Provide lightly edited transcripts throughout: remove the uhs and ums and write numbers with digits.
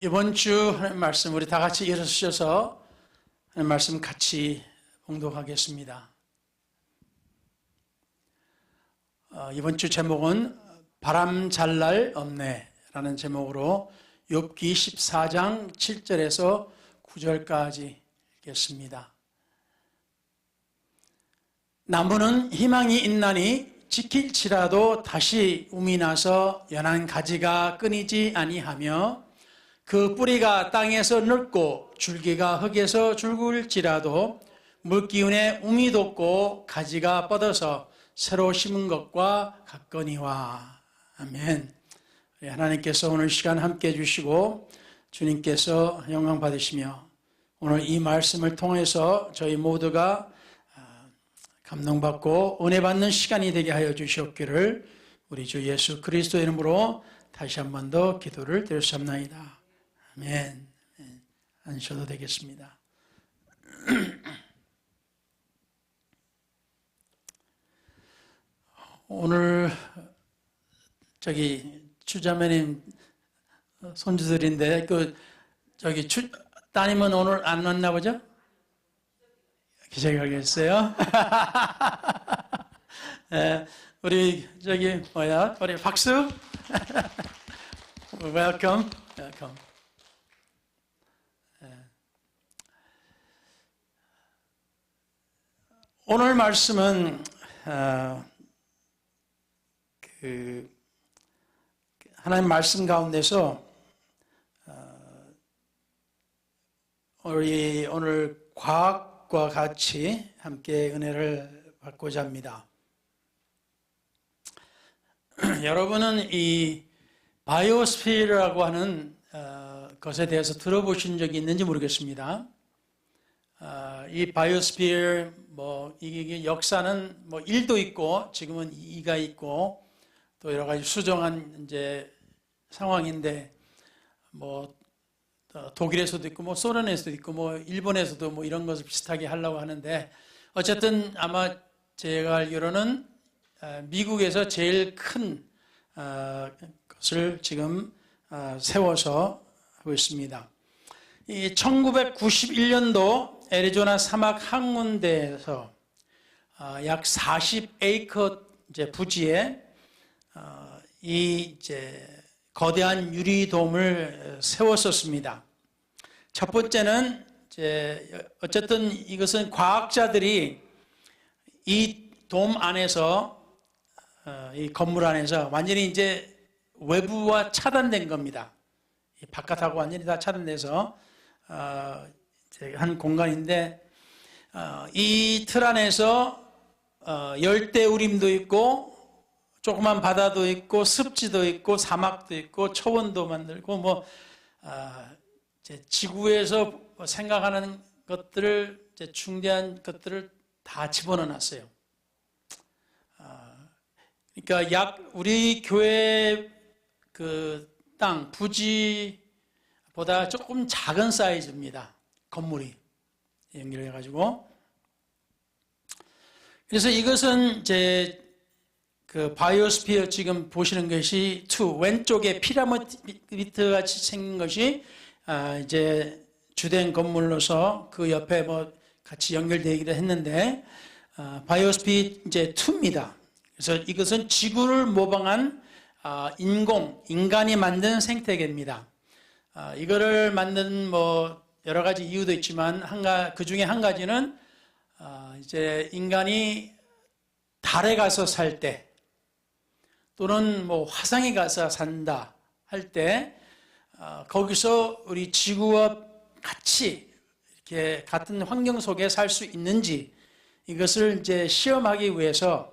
이번 주 하나님 말씀 우리 다 같이 일어서셔서 하나님 말씀 같이 봉독하겠습니다. 이번 주 제목은 바람 잘 날 없네 라는 제목으로 욥기 14장 7절에서 9절까지 읽겠습니다. 나무는 희망이 있나니 지킬지라도 다시 움이 나서 연한 가지가 끊이지 아니하며 그 뿌리가 땅에서 늙고 줄기가 흙에서 줄을지라도 물기운에 움이 돋고 가지가 뻗어서 새로 심은 것과 같거니와. 아멘. 하나님께서 오늘 시간 함께 해주시고 주님께서 영광 받으시며 오늘 이 말씀을 통해서 저희 모두가 감동받고 은혜 받는 시간이 되게 하여 주시옵기를 우리 주 예수 그리스도의 이름으로 다시 한 번 더 기도를 드렸사옵나이다. 아멘. 앉으셔도 되겠습니다. 오늘 주자매님 손주들인데 따님은 오늘 안 왔나 보죠? 기저귀 가겠어요? 우리 우리 박수. Welcome. 오늘 말씀은 하나님 말씀 가운데서 우리 오늘 과학과 같이 함께 은혜를 받고자 합니다. 여러분은 이 바이오스피어라고 하는 것에 대해서 들어보신 적이 있는지 모르겠습니다. 이 바이오스피어 이게 역사는 1도 있고 지금은 2가 있고 또 여러 가지 수정한 이제 상황인데 독일에서도 있고 소련에서도 있고 일본에서도 이런 것을 비슷하게 하려고 하는데 어쨌든 아마 제가 알기로는 미국에서 제일 큰 것을 지금 세워서 하고 있습니다. 이 1991년도 애리조나 사막 항문대에서 약 40에이커 부지에 이 거대한 유리돔을 세웠었습니다. 첫 번째는 어쨌든 이것은 과학자들이 이 돔 안에서 이 건물 안에서 완전히 이제 외부와 차단된 겁니다. 바깥하고 완전히 다 차단돼서 한 공간인데 이 틀 안에서 열대우림도 있고 조그만 바다도 있고 습지도 있고 사막도 있고 초원도 만들고 지구에서 생각하는 것들을 중대한 것들을 다 집어넣어 놨어요. 그러니까 약 우리 교회 땅 부지보다 조금 작은 사이즈입니다. 건물이 연결해 가지고. 그래서 이것은 바이오스피어 지금 보시는 것이 왼쪽에 피라미드 같이 생긴 것이 이제 주된 건물로서 그 옆에 같이 연결되기도 했는데 바이오스피어 이제 2입니다. 그래서 이것은 지구를 모방한 인간이 만든 생태계입니다. 이거를 만든 여러 가지 이유도 있지만 그 중에 한 가지는 이제 인간이 달에 가서 살 때 또는 화성에 가서 산다 할 때 거기서 우리 지구와 같이 이렇게 같은 환경 속에 살 수 있는지 이것을 이제 시험하기 위해서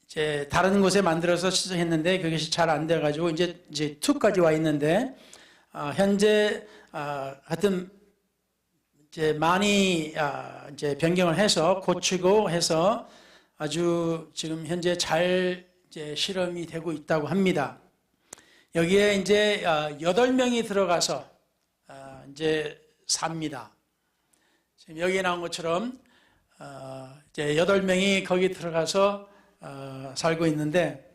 이제 다른 곳에 만들어서 시작했는데 그것이 잘 안 돼가지고 이제 2까지 와 있는데 현재 하여튼 이제 많이 이제 변경을 해서 고치고 해서 아주 지금 현재 잘 이제 실험이 되고 있다고 합니다. 여기에 이제 8명이 들어가서 이제 삽니다. 지금 여기에 나온 것처럼 이제 8명이 거기 들어가서 살고 있는데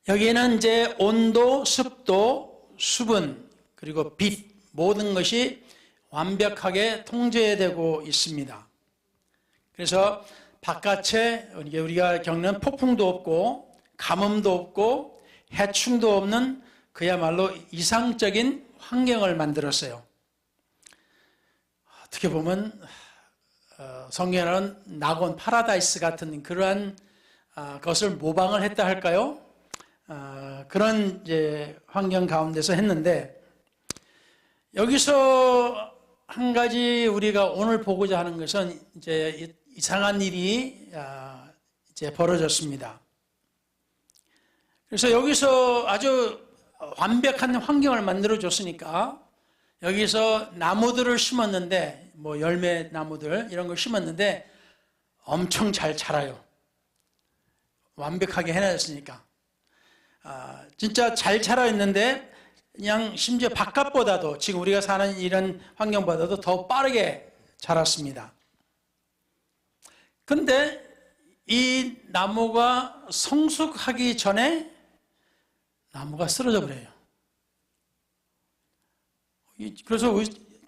여기에는 이제 온도, 습도, 수분, 그리고 빛, 모든 것이 완벽하게 통제되고 있습니다. 그래서 바깥에 우리가 겪는 폭풍도 없고 가뭄도 없고 해충도 없는 그야말로 이상적인 환경을 만들었어요. 어떻게 보면 성경에는 낙원 파라다이스 같은 그러한 것을 모방을 했다 할까요? 그런 이제 환경 가운데서 했는데, 여기서 한 가지 우리가 오늘 보고자 하는 것은 이제 이상한 일이 이제 벌어졌습니다. 그래서 여기서 아주 완벽한 환경을 만들어 줬으니까 여기서 나무들을 심었는데, 뭐 열매 나무들 이런 걸 심었는데 엄청 잘 자라요. 완벽하게 해놨으니까. 진짜 잘 자라 있는데 그냥 심지어 바깥보다도, 지금 우리가 사는 이런 환경보다도 더 빠르게 자랐습니다. 근데 이 나무가 성숙하기 전에 나무가 쓰러져 버려요. 그래서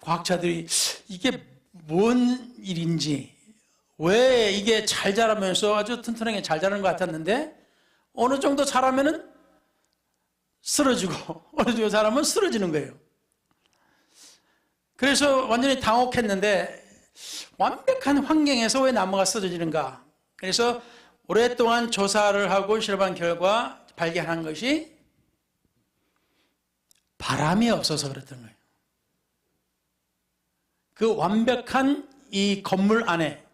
과학자들이 이게 뭔 일인지, 왜 이게 잘 자라면서 아주 튼튼하게 잘 자라는 것 같았는데 어느 정도 자라면은 쓰러지고 어느 정도 자라면 쓰러지는 거예요. 그래서 완전히 당혹했는데 완벽한 환경에서 왜 나무가 쓰러지는가? 그래서 오랫동안 조사를 하고 실험한 결과 발견한 것이 바람이 없어서 그랬던 거예요. 그 완벽한 이 건물 안에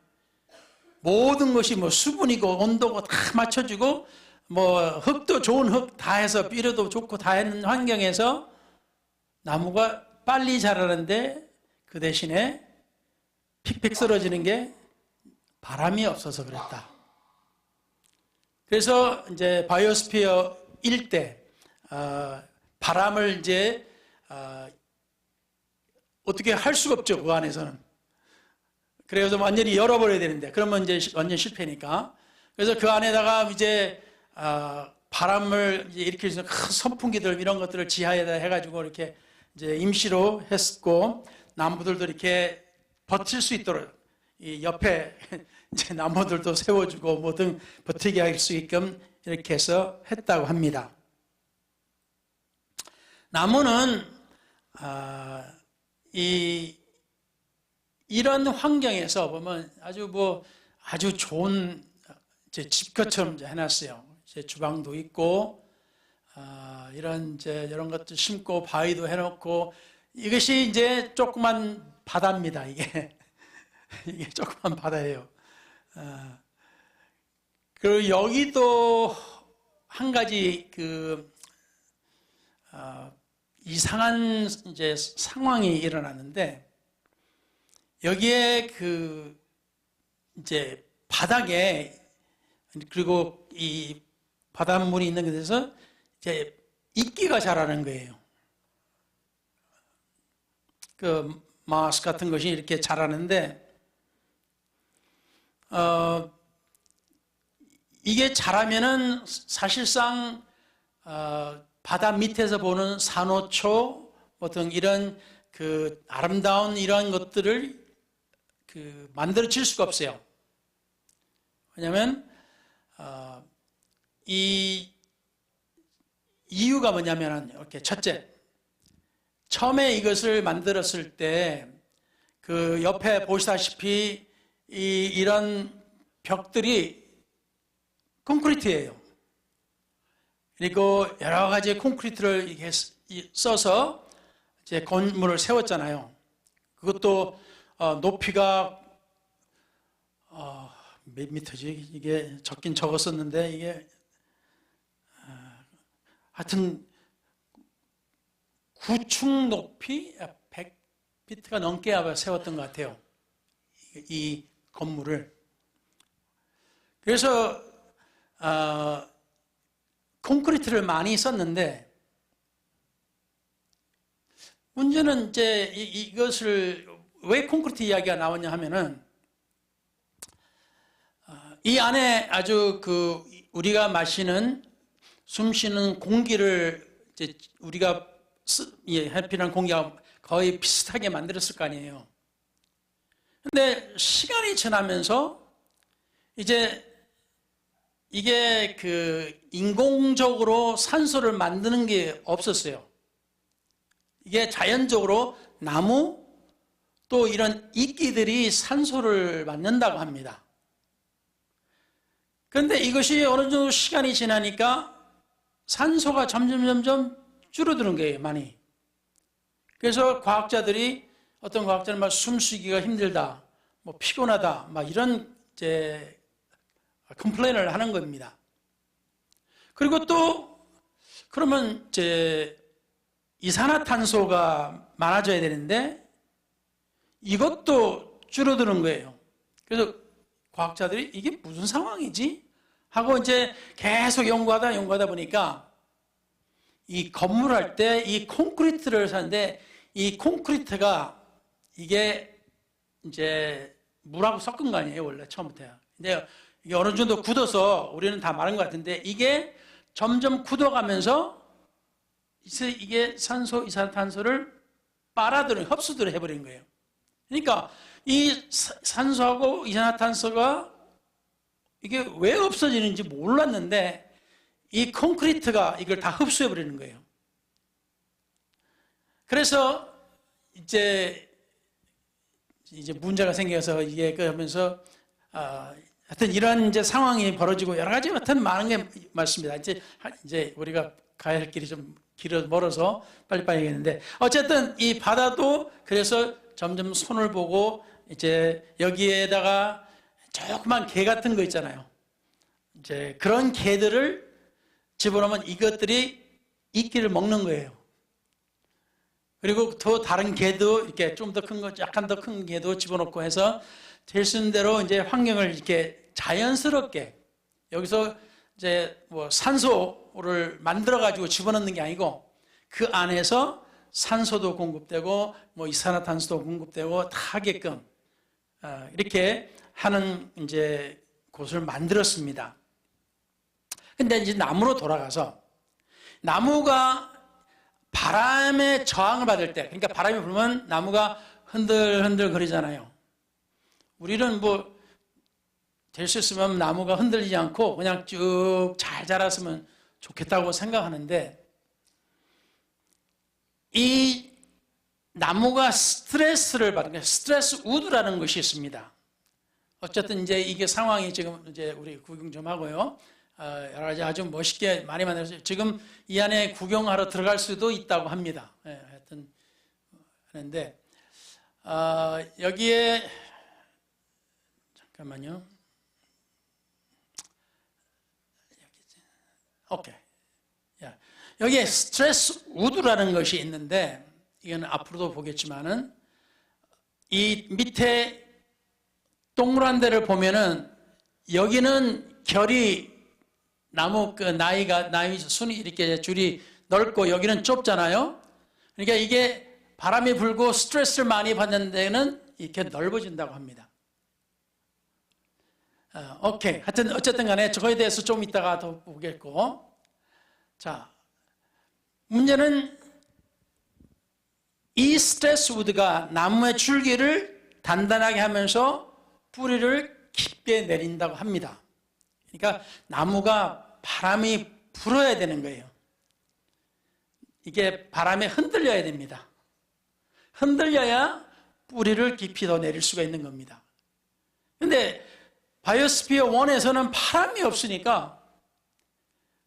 모든 것이 뭐 수분이고 온도고 다 맞춰주고, 뭐 흙도 좋은 흙 다 해서 비료도 좋고 다 했는 환경에서 나무가 빨리 자라는데 그 대신에 픽픽 쓰러지는 게 바람이 없어서 그랬다. 그래서 이제 바이오스피어 일대 바람을 이제 어떻게 할 수가 없죠, 그 안에서는. 그래서 완전히 열어버려야 되는데 그러면 이제 완전 실패니까. 그래서 그 안에다가 이제 바람을 일으킬 수 있는 큰 선풍기들 이런 것들을 지하에다 해가지고 이렇게 이제 임시로 했고, 나무들도 이렇게 버틸 수 있도록 이 옆에 이제 나무들도 세워주고 뭐든 버티게 할 수 있게끔 이렇게 해서 했다고 합니다. 나무는 이런 환경에서 보면 아주 좋은 이제 집처럼 이제 해놨어요. 이제 주방도 있고 이런 것들 심고 바위도 해놓고, 이것이 이제 조그만 바다입니다. 이게 조그만 바다예요. 그리고 여기도 한 가지 이상한 이제 상황이 일어났는데, 여기에 이제 바닥에, 그리고 이 바닷물이 있는 곳에서 이제 이끼가 자라는 거예요. 마스 같은 것이 이렇게 자라는데, 이게 자라면은 사실상 바다 밑에서 보는 산호초 어떤 이런 아름다운 이러한 것들을 만들어질 수가 없어요. 왜냐하면 이 이유가 뭐냐면은, 이렇게 첫째, 처음에 이것을 만들었을 때 옆에 보시다시피 이런 벽들이 콘크리트예요. 그리고 여러 가지 콘크리트를 이렇게 써서 이제 건물을 세웠잖아요. 그것도 높이가 몇 미터지? 이게 적긴 적었었는데 이게 하여튼 9층 높이 100피트가 넘게 아마 세웠던 것 같아요. 이 건물을. 그래서 콘크리트를 많이 썼는데, 문제는 이제 이것을 왜 콘크리트 이야기가 나오냐 하면은, 이 안에 아주 우리가 마시는 숨 쉬는 공기를 이제 우리가 해피랑 공기하고 거의 비슷하게 만들었을 거 아니에요. 근데 시간이 지나면서 이제 이게 인공적으로 산소를 만드는 게 없었어요. 이게 자연적으로 나무 또 이런 이끼들이 산소를 만든다고 합니다. 그런데 이것이 어느 정도 시간이 지나니까 산소가 점점 줄어드는 거예요, 많이. 그래서 과학자들이, 어떤 과학자는 막 숨쉬기가 힘들다, 뭐 피곤하다, 막 이런 이제 컴플레인을 하는 겁니다. 그리고 또 그러면 이제 이산화탄소가 많아져야 되는데 이것도 줄어드는 거예요. 그래서 과학자들이 이게 무슨 상황이지? 하고 이제 계속 연구하다 보니까 이 건물할 때 이 콘크리트를 사는데 이 콘크리트가 이게 이제 물하고 섞은 거 아니에요, 원래 처음부터요. 근데 이게 어느 정도 굳어서 우리는 다 마른 것 같은데 이게 점점 굳어가면서 이게 산소, 이산화탄소를 빨아들이는, 흡수를 해버린 거예요. 그러니까 이 산소하고 이산화탄소가 이게 왜 없어지는지 몰랐는데 이 콘크리트가 이걸 다 흡수해버리는 거예요. 그래서 이제 문제가 생겨서 이게 하면서 하여튼 이런 이제 상황이 벌어지고 여러 가지 하여튼 많은 게 많습니다. 이제 우리가 가야 할 길이 좀 멀어서 빨리빨리 하겠는데 어쨌든 이 바다도 그래서 점점 손을 보고 이제 여기에다가 조그만 개 같은 거 있잖아요. 이제 그런 개들을 집어넣으면 이것들이 이끼를 먹는 거예요. 그리고 또 다른 개도 이렇게 좀 더 큰 거, 약간 더 큰 개도 집어넣고 해서 될 수 있는 대로 이제 환경을 이렇게 자연스럽게 여기서 이제 뭐 산소를 만들어 가지고 집어넣는 게 아니고 그 안에서 산소도 공급되고 뭐 이산화탄소도 공급되고 다 하게끔 이렇게 하는 이제 곳을 만들었습니다. 근데 이제 나무로 돌아가서 나무가 바람에 저항을 받을 때, 그러니까 바람이 불면 나무가 흔들흔들 거리잖아요. 우리는 뭐 될 수 있으면 나무가 흔들리지 않고 그냥 쭉 잘 자랐으면 좋겠다고 생각하는데 이 나무가 스트레스를 받는, 스트레스 우드라는 것이 있습니다. 어쨌든 이제 이게 상황이 지금 이제 우리 구경 좀 하고요. 여러 가지 아주 멋있게 많이 만들었어요. 지금 이 안에 구경하러 들어갈 수도 있다고 합니다. 하여튼 하는데 여기에 잠깐만요. 오케이. 여기에 스트레스 우드라는 것이 있는데 이건 앞으로도 보겠지만은 이 밑에 동그란 데를 보면은 여기는 결이 나무 나이 순이 이렇게 줄이 넓고 여기는 좁잖아요. 그러니까 이게 바람이 불고 스트레스를 많이 받는 데는 이렇게 넓어진다고 합니다. 오케이. 하여튼 어쨌든 간에 저거에 대해서 좀 이따가 더 보겠고. 자, 문제는 이 스트레스 우드가 나무의 줄기를 단단하게 하면서 뿌리를 깊게 내린다고 합니다. 그러니까 나무가 바람이 불어야 되는 거예요. 이게 바람에 흔들려야 됩니다. 흔들려야 뿌리를 깊이 더 내릴 수가 있는 겁니다. 그런데 바이오스피어 1에서는 바람이 없으니까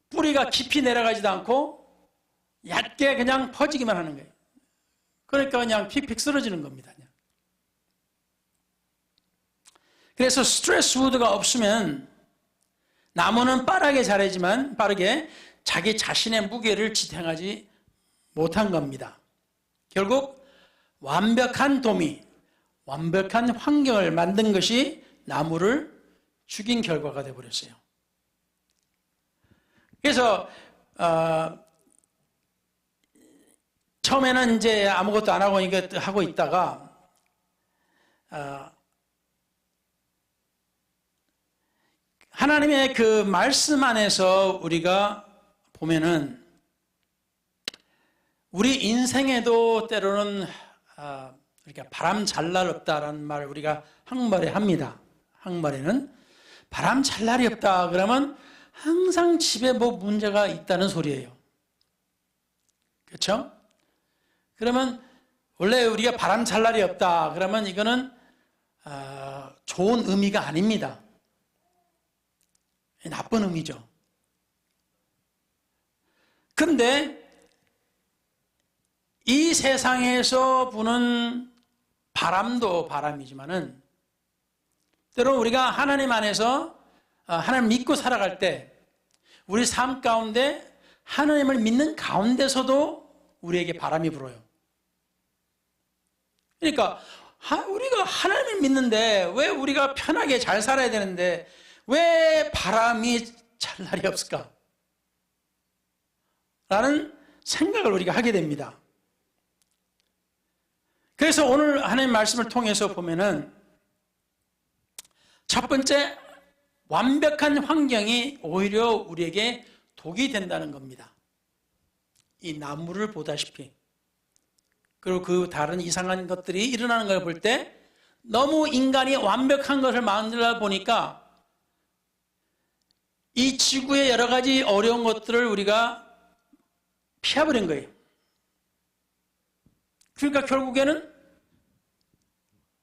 뿌리가 깊이 내려가지도 않고 얕게 그냥 퍼지기만 하는 거예요. 그러니까 그냥 픽픽 쓰러지는 겁니다. 그래서 스트레스 우드가 없으면 나무는 빠르게 자라지만 빠르게 자기 자신의 무게를 지탱하지 못한 겁니다. 결국 완벽한 도미, 완벽한 환경을 만든 것이 나무를 죽인 결과가 되어버렸어요. 그래서 처음에는 이제 아무것도 안 하고 이거 하고 있다가 하나님의 그 말씀 안에서 우리가 보면은 우리 인생에도 때로는 그러니까 바람 잘 날 없다라는 말을 우리가 한국말에 합니다. 한국말에는 바람 잘 날이 없다 그러면 항상 집에 뭐 문제가 있다는 소리예요. 그렇죠? 그러면 원래 우리가 바람 잘 날이 없다 그러면 이거는 좋은 의미가 아닙니다. 나쁜 의미죠. 근데 이 세상에서 부는 바람도 바람이지만은 때로 우리가 하나님 안에서 하나님 믿고 살아갈 때 우리 삶 가운데 하나님을 믿는 가운데서도 우리에게 바람이 불어요. 그러니까 우리가 하나님을 믿는데 왜 우리가 편하게 잘 살아야 되는데 왜 바람이 잘 날이 없을까? 라는 생각을 우리가 하게 됩니다. 그래서 오늘 하나님 말씀을 통해서 보면은 첫 번째, 완벽한 환경이 오히려 우리에게 독이 된다는 겁니다. 이 나무를 보다시피 그리고 그 다른 이상한 것들이 일어나는 걸 볼 때 너무 인간이 완벽한 것을 만들다 보니까 이 지구의 여러 가지 어려운 것들을 우리가 피해버린 거예요. 그러니까 결국에는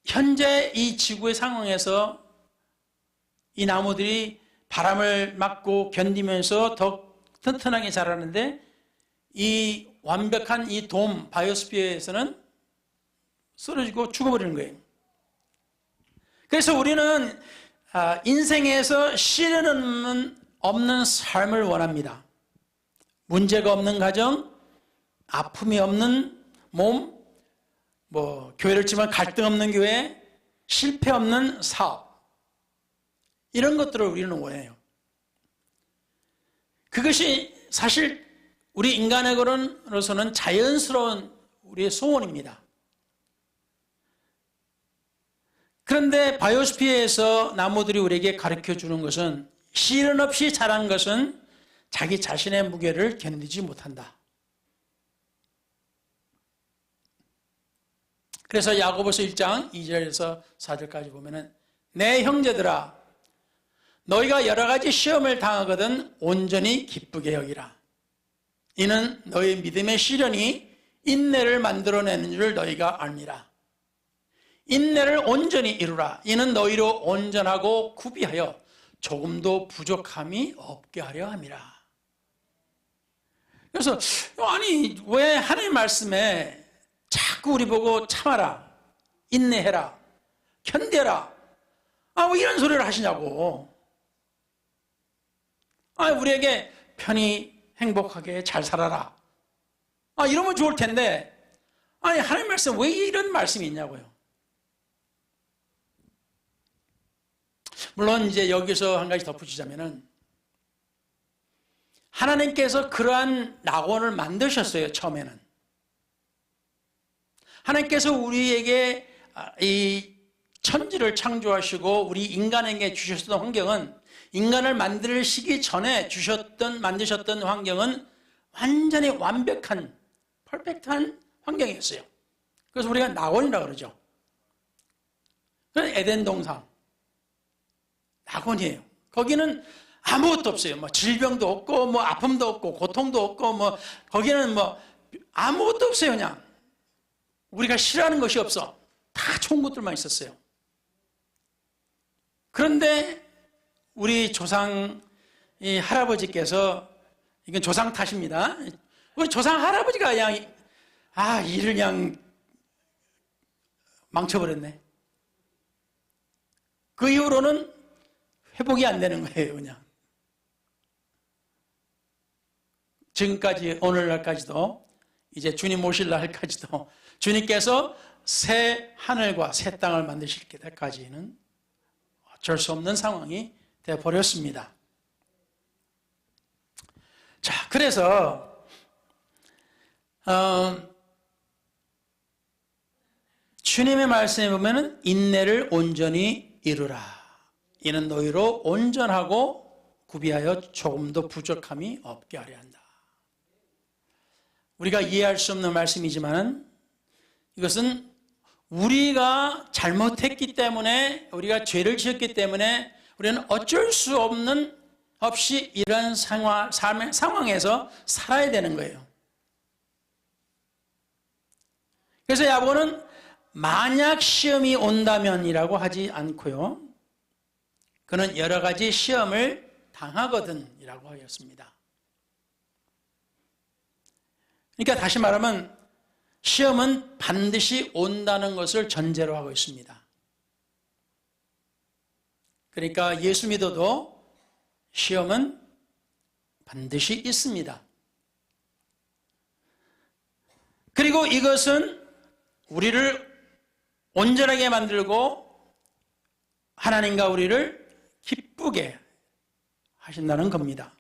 현재 이 지구의 상황에서 이 나무들이 바람을 맞고 견디면서 더 튼튼하게 자라는데 이 완벽한 이 돔 바이오스피어에서는 쓰러지고 죽어버리는 거예요. 그래서 우리는 인생에서 시련 없는 삶을 원합니다. 문제가 없는 가정, 아픔이 없는 몸, 교회를 치면 갈등 없는 교회, 실패 없는 사업, 이런 것들을 우리는 원해요. 그것이 사실 우리 인간으로서는 자연스러운 우리의 소원입니다. 그런데 바이오스피어에서 나무들이 우리에게 가르쳐 주는 것은 시련 없이 자란 것은 자기 자신의 무게를 견디지 못한다. 그래서 야고보서 1장 2절에서 4절까지 보면은 내 형제들아 너희가 여러 가지 시험을 당하거든 온전히 기쁘게 여기라. 이는 너희 믿음의 시련이 인내를 만들어내는 줄 너희가 아니라. 인내를 온전히 이루라. 이는 너희로 온전하고 구비하여 조금도 부족함이 없게 하려 함이라. 그래서 아니 왜 하나님 말씀에 자꾸 우리 보고 참아라, 인내해라, 견뎌라, 왜 이런 소리를 하시냐고. 우리에게 편히 행복하게 잘 살아라, 이러면 좋을 텐데 하나님 말씀 왜 이런 말씀이 있냐고요. 물론 이제 여기서 한 가지 덧붙이자면은 하나님께서 그러한 낙원을 만드셨어요. 처음에는 하나님께서 우리에게 이 천지를 창조하시고 우리 인간에게 주셨던 환경은, 인간을 만드시기 전에 만드셨던 환경은 완전히 완벽한 퍼펙트한 환경이었어요. 그래서 우리가 낙원이라고 그러죠. 그건 에덴 동산 낙원이에요. 거기는 아무것도 없어요. 질병도 없고 아픔도 없고 고통도 없고 거기는 아무것도 없어요. 그냥 우리가 싫어하는 것이 없어. 다 좋은 것들만 있었어요. 그런데 우리 조상 이 할아버지께서, 이건 조상 탓입니다. 우리 조상 할아버지가 그냥 일을 그냥 망쳐버렸네. 그 이후로는 회복이 안 되는 거예요. 그냥 지금까지 오늘날까지도, 이제 주님 오실 날까지도 주님께서 새 하늘과 새 땅을 만드실 때까지는 어쩔 수 없는 상황이 되어버렸습니다. 자, 그래서 주님의 말씀에 보면은 인내를 온전히 이루라. 이는 너희로 온전하고 구비하여 조금도 부족함이 없게 하려 한다. 우리가 이해할 수 없는 말씀이지만 이것은 우리가 잘못했기 때문에, 우리가 죄를 지었기 때문에 우리는 어쩔 수 없이 이런 상황에서 살아야 되는 거예요. 그래서 야고보는 만약 시험이 온다면이라고 하지 않고요, 그는 여러 가지 시험을 당하거든 이라고 하였습니다. 그러니까 다시 말하면 시험은 반드시 온다는 것을 전제로 하고 있습니다. 그러니까 예수 믿어도 시험은 반드시 있습니다. 그리고 이것은 우리를 온전하게 만들고 하나님과 우리를 기쁘게 하신다는 겁니다.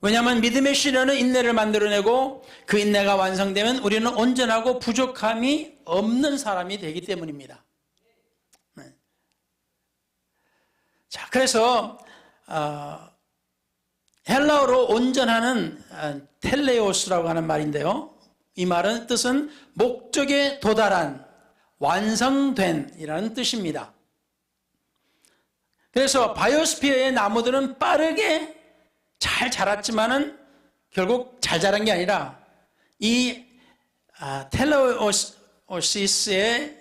왜냐하면 믿음의 시련은 인내를 만들어내고 그 인내가 완성되면 우리는 온전하고 부족함이 없는 사람이 되기 때문입니다. 자, 그래서 헬라어로 온전하는 텔레오스라고 하는 말인데요, 이 말은 뜻은 목적에 도달한, 완성된 이라는 뜻입니다. 그래서 바이오스피어의 나무들은 빠르게 잘 자랐지만은 결국 잘 자란 게 아니라 이 텔레오시스에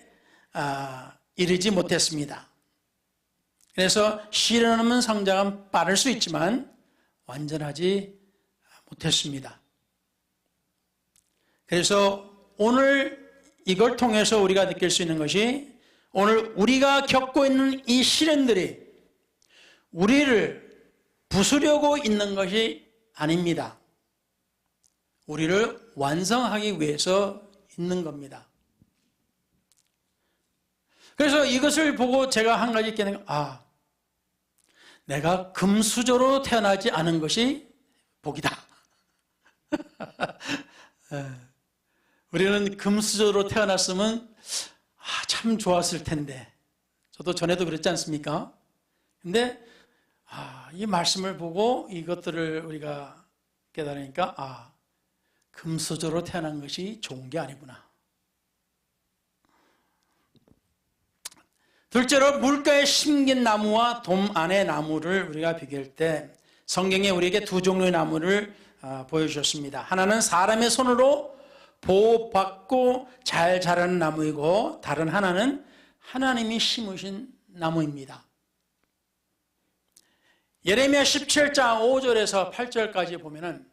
이르지 못했습니다. 그래서 시련 없는 성장은 빠를 수 있지만 완전하지 못했습니다. 그래서 오늘 이걸 통해서 우리가 느낄 수 있는 것이, 오늘 우리가 겪고 있는 이 시련들이 우리를 부수려고 있는 것이 아닙니다. 우리를 완성하기 위해서 있는 겁니다. 그래서 이것을 보고 제가 한 가지 깨닫는 거, 내가 금수저로 태어나지 않은 것이 복이다. 우리는 금수저로 태어났으면 참 좋았을 텐데, 저도 전에도 그랬지 않습니까? 근데 이 말씀을 보고 이것들을 우리가 깨달으니까 금수저로 태어난 것이 좋은 게 아니구나. 둘째로 물가에 심긴 나무와 돔 안의 나무를 우리가 비교할 때 성경에 우리에게 두 종류의 나무를 보여주셨습니다. 하나는 사람의 손으로 보호받고 잘 자라는 나무이고, 다른 하나는 하나님이 심으신 나무입니다. 예레미야 17장 5절에서 8절까지 보면은,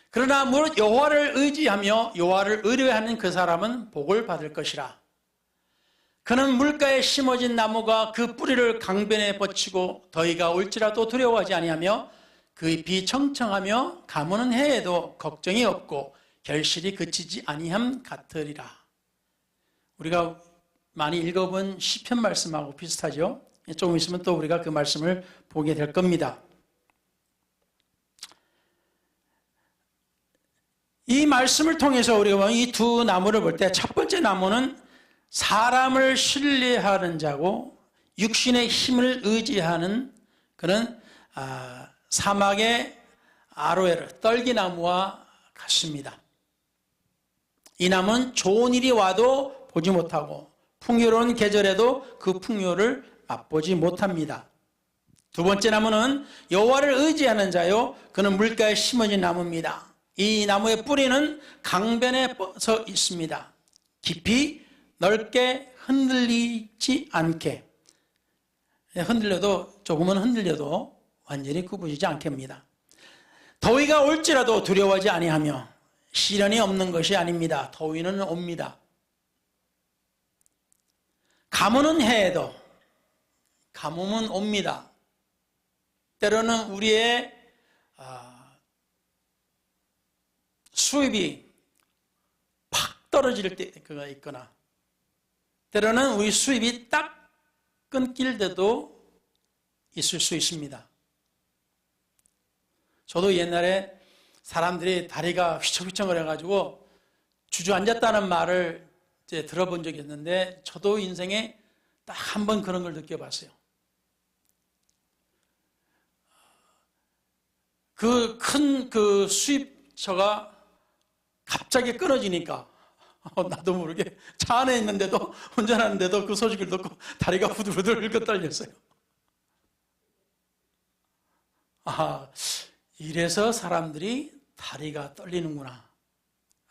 그러나 무릇 여호와를 의지하며 여호와를 의뢰하는 그 사람은 복을 받을 것이라. 그는 물가에 심어진 나무가 그 뿌리를 강변에 뻗치고 더위가 올지라도 두려워하지 아니하며 그 잎이 청청하며 가무는 해에도 걱정이 없고 결실이 그치지 아니함 같으리라. 우리가 많이 읽어본 시편 말씀하고 비슷하죠. 조금 있으면 또 우리가 그 말씀을 보게 될 겁니다. 이 말씀을 통해서 우리가 이 두 나무를 볼 때, 첫 번째 나무는 사람을 신뢰하는 자고 육신의 힘을 의지하는 그런 사막의 아로에르, 떨기나무와 같습니다. 이 나무는 좋은 일이 와도 보지 못하고 풍요로운 계절에도 그 풍요를 맛보지 못합니다. 두 번째 나무는 여호와를 의지하는 자요, 그는 물가에 심어진 나무입니다. 이 나무의 뿌리는 강변에 뻗어 있습니다. 깊이 넓게 흔들리지 않게, 흔들려도, 조금은 흔들려도 완전히 굽어지지 않게 합니다. 더위가 올지라도 두려워하지 아니하며, 시련이 없는 것이 아닙니다. 더위는 옵니다. 가뭄은 해에도, 가뭄은 옵니다. 때로는 우리의 수입이 팍 떨어질 때가 있거나, 때로는 우리 수입이 딱 끊길 때도 있을 수 있습니다. 저도 옛날에 사람들이 다리가 휘청휘청거려가지고 주저앉았다는 말을 이제 들어본 적이 있는데, 저도 인생에 딱 한 번 그런 걸 느껴봤어요. 그 큰 수입 시트처가 갑자기 끊어지니까 나도 모르게 차 안에 있는데도 운전하는데도 그 소식을 듣고 다리가 후들후들 떨렸어요. 아, 이래서 사람들이 다리가 떨리는구나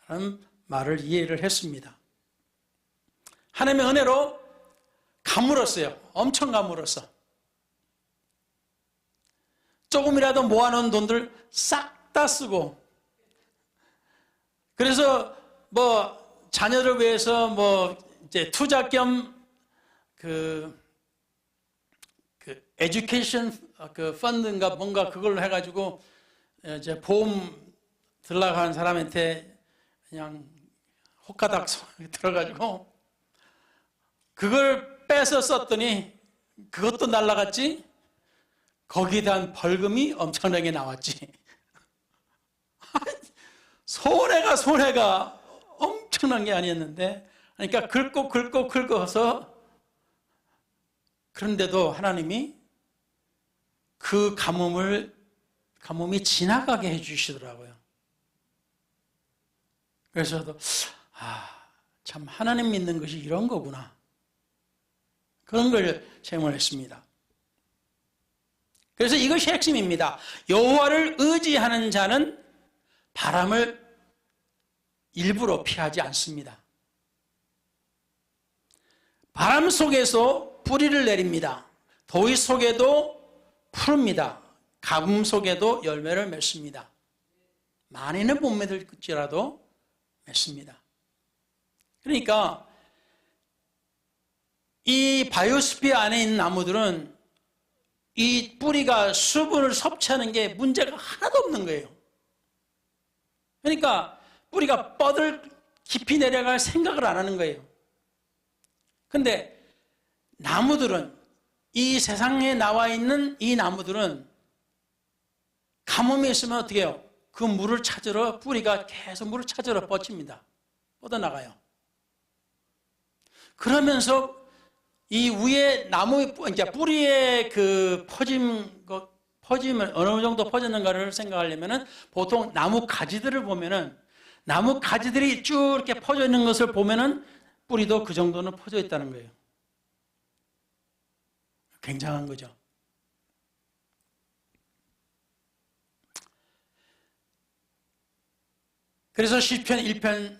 라는 말을 이해를 했습니다. 하나님의 은혜로 가물었어요. 엄청 가물었어. 조금이라도 모아놓은 돈들 싹 다 쓰고, 그래서 뭐 자녀를 위해서 뭐 이제 투자 겸 그 에듀케이션 그 펀드인가 뭔가 그걸로 해가지고 이제 보험 들어가는 사람한테 그냥 호가닥 들어가지고 그걸 빼서 썼더니 그것도 날라갔지. 거기에 대한 벌금이 엄청나게 나왔지. 손해가 엄청난 게 아니었는데, 그러니까 긁고서 그런데도 하나님이 그 가뭄이 지나가게 해주시더라고요. 그래서 저도 참 하나님 믿는 것이 이런 거구나, 그런 걸 체험했습니다. 그래서 이것이 핵심입니다. 여호와를 의지하는 자는 바람을 일부러 피하지 않습니다. 바람 속에서 뿌리를 내립니다. 더위 속에도 푸릅니다. 가뭄 속에도 열매를 맺습니다. 많이는 못 맺을지라도 맺습니다. 그러니까 이 바이오스피어 안에 있는 나무들은 이 뿌리가 수분을 섭취하는 게 문제가 하나도 없는 거예요. 그러니까 뿌리가 뻗을 깊이 내려갈 생각을 안 하는 거예요. 근데 나무들은, 이 세상에 나와 있는 이 나무들은 가뭄이 있으면 어떻게 해요? 그 물을 찾으러, 뿌리가 계속 물을 찾으러 뻗칩니다. 뻗어나가요. 그러면서 이 위에 나무, 그러니까 뿌리의 그 퍼짐을 어느 정도 퍼졌는가를 생각하려면은 보통 나무 가지들을 보면은, 나무 가지들이 쭉 이렇게 퍼져 있는 것을 보면은 뿌리도 그 정도는 퍼져 있다는 거예요. 굉장한 거죠. 그래서 시편 1편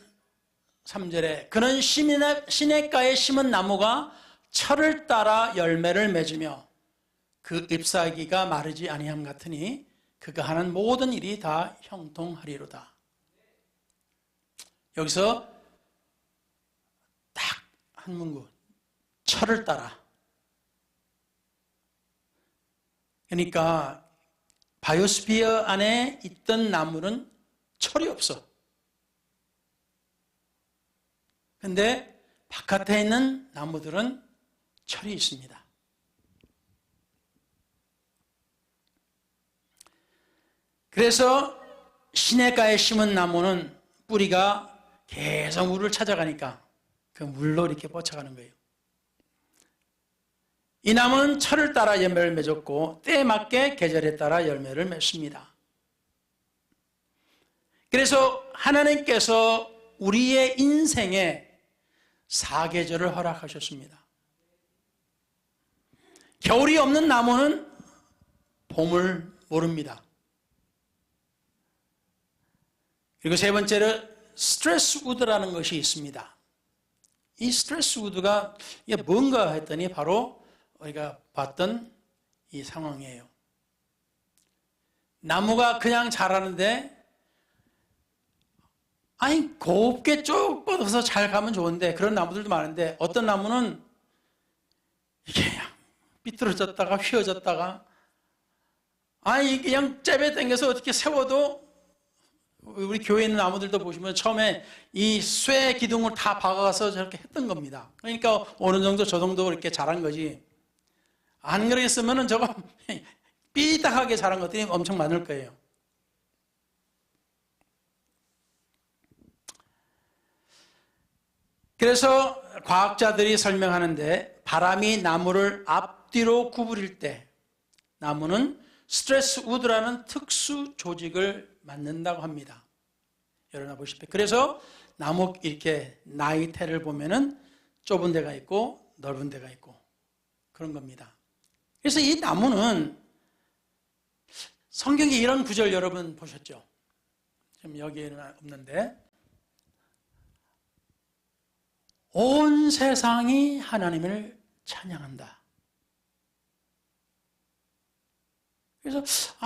3절에 그는 시냇가에 심은 나무가 철을 따라 열매를 맺으며 그 잎사귀가 마르지 아니함 같으니 그가 하는 모든 일이 다 형통하리로다. 여기서 딱 한 문구, 철을 따라. 그러니까 바이오스피어 안에 있던 나무는 철이 없어. 근데 바깥에 있는 나무들은 철이 있습니다. 그래서 시냇가에 심은 나무는 뿌리가 계속 물을 찾아가니까 그 물로 이렇게 뻗쳐가는 거예요. 이 나무는 철을 따라 열매를 맺었고 때에 맞게 계절에 따라 열매를 맺습니다. 그래서 하나님께서 우리의 인생에 사계절을 허락하셨습니다. 겨울이 없는 나무는 봄을 모릅니다. 그리고 세 번째로 스트레스 우드라는 것이 있습니다. 이 스트레스 우드가 이게 뭔가 했더니 바로 우리가 봤던 이 상황이에요. 나무가 그냥 자라는데 아니 곱게 쭉 뻗어서 잘 가면 좋은데 그런 나무들도 많은데 어떤 나무는 이게 그냥 삐뚤어졌다가 휘어졌다가 아니 그냥 잽에 당겨서 어떻게 세워도 우리 교회에 있는 나무들도 보시면 처음에 이 쇠 기둥을 다 박아서 저렇게 했던 겁니다. 그러니까 어느 정도 저 정도 이렇게 자란 거지. 안 그랬으면 저거 삐딱하게 자란 것들이 엄청 많을 거예요. 그래서 과학자들이 설명하는데 바람이 나무를 앞뒤로 구부릴 때 나무는 스트레스 우드라는 특수 조직을 만든다고 합니다. 열어놔 보십시오. 그래서 나무 이렇게 나이테를 보면은 좁은 데가 있고 넓은 데가 있고 그런 겁니다. 그래서 이 나무는 성경에 이런 구절 여러분 보셨죠? 지금 여기에는 없는데 온 세상이 하나님을 찬양한다. 그래서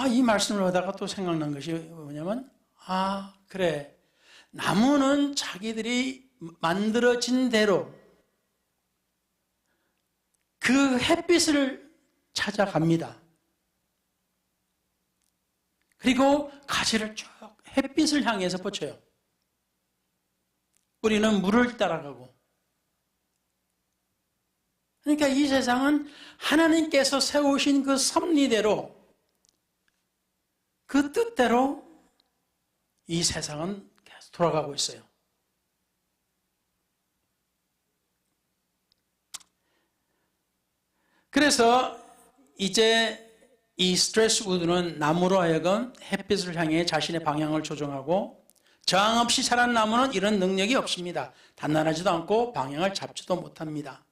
이 말씀을 하다가 또 생각난 것이 뭐냐면 그래, 나무는 자기들이 만들어진 대로 그 햇빛을 찾아갑니다. 그리고 가지를 쭉 햇빛을 향해서 뻗쳐요. 뿌리는 물을 따라가고. 그러니까 이 세상은 하나님께서 세우신 그 섭리대로, 그 뜻대로 이 세상은 계속 돌아가고 있어요. 그래서 이제 이 스트레스 우드는 나무로 하여금 햇빛을 향해 자신의 방향을 조정하고, 저항 없이 자란 나무는 이런 능력이 없습니다. 단단하지도 않고 방향을 잡지도 못합니다.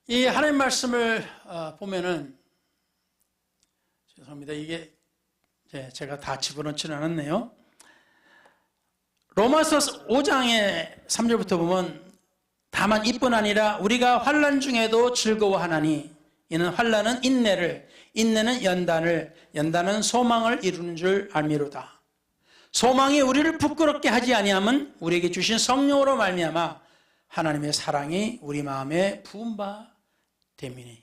이 하나님 말씀을 보면은, 죄송합니다. 이게 제가 다 집어넣지는 않았네요. 로마서 5장의 3절부터 보면, 다만 이뿐 아니라 우리가 환난 중에도 즐거워하나니 이는 환난은 인내를, 인내는 연단을, 연단은 소망을 이루는 줄 알미로다. 소망이 우리를 부끄럽게 하지 아니함은 우리에게 주신 성령으로 말미암아 하나님의 사랑이 우리 마음에 부은 바 됨이니.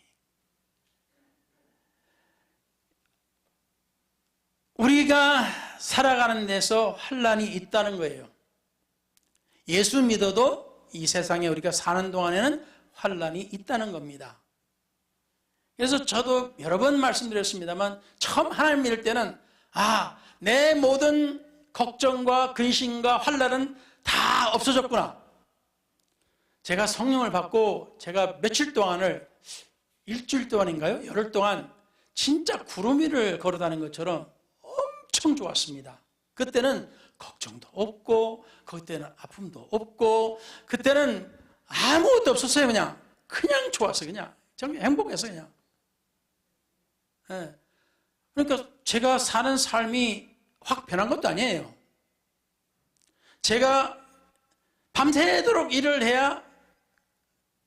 우리가 살아가는 데서 환난이 있다는 거예요. 예수 믿어도 이 세상에 우리가 사는 동안에는 환난이 있다는 겁니다. 그래서 저도 여러 번 말씀드렸습니다만, 처음 하나님 믿을 때는 내 모든 걱정과 근심과 환난은 다 없어졌구나. 제가 성령을 받고 제가 며칠 동안을, 일주일 동안인가요? 열흘 동안 진짜 구름 위를 걸어다니는 것처럼 엄청 좋았습니다. 그때는 걱정도 없고, 그때는 아픔도 없고, 그때는 아무것도 없었어요. 그냥 좋았어요. 그냥 정말 행복했어요. 그냥. 네. 그러니까 제가 사는 삶이 확 변한 것도 아니에요. 제가 밤새도록 일을 해야,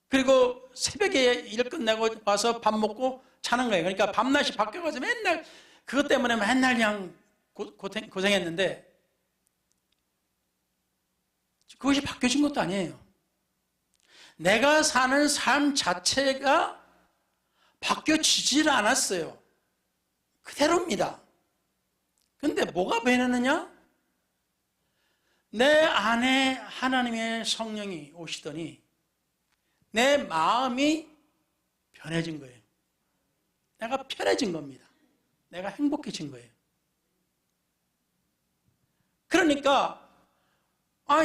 그리고 새벽에 일 끝내고 와서 밥 먹고 자는 거예요. 그러니까 밤낮이 바뀌어가지고 맨날 그것 때문에 맨날 그냥 고생했는데, 그것이 바뀌어진 것도 아니에요. 내가 사는 삶 자체가 바뀌어지질 않았어요. 그대로입니다. 근데 뭐가 변했느냐? 내 안에 하나님의 성령이 오시더니 내 마음이 편해진 거예요. 내가 편해진 겁니다. 내가 행복해진 거예요. 그러니까